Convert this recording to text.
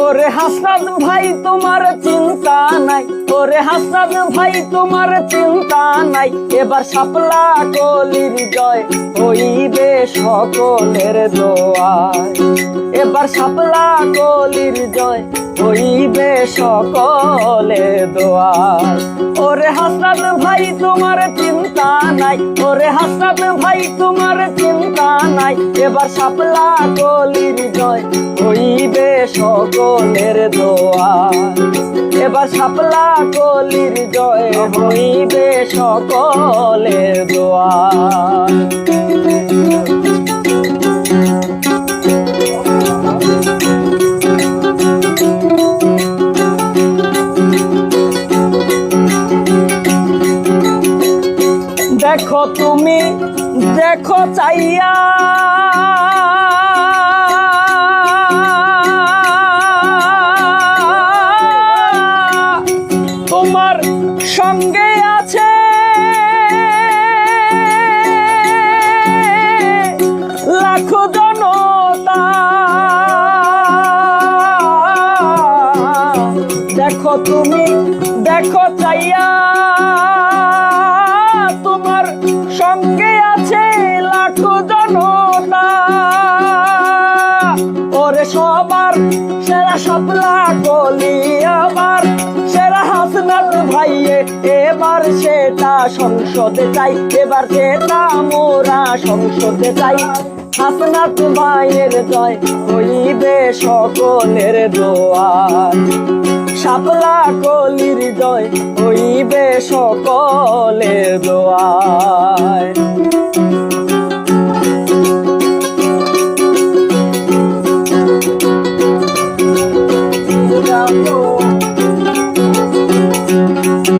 ওরে হাসনাত ভাই তোমার চিন্তা নাই, ওরে হাসনাত ভাই তোমার চিন্তা নাই, এবার শাপলা কলির জয় হইবে সকলের দোয়ায়, এবার শাপলা কলির জয় হইবে সকলের দোয়ায়। ওরে হাসনাত ভাই তোমার চিন্তা নাই, ওরে হাসনাত ভাই তোমার চিন্তা নাই, এবার শাপলা কলির জয় হইবে সকলের দোয়ায়, এবার শাপলা কলির জয় হইবে সকলের দোয়ায়। দেখো তুমি দেখো চাইয়া, তোমার সঙ্গে আছে লাখো জনতা, দেখো তুমি দেখো চাইয়া, তোমার সঙ্গে আছে লাখো জনতা, ওরে সবার সেরা শাপলা কলি আমার সেরা হাসনাত ভাইয়ে, এবার সেটা সংসদে চাই, এবার সেটা মোরা সংসদে চাই। হাসনাত ভাইয়ের জয় হইবে সকলের দোয়ায়, শাপলা কলির জয় হইবে সকলের দোয়ায়।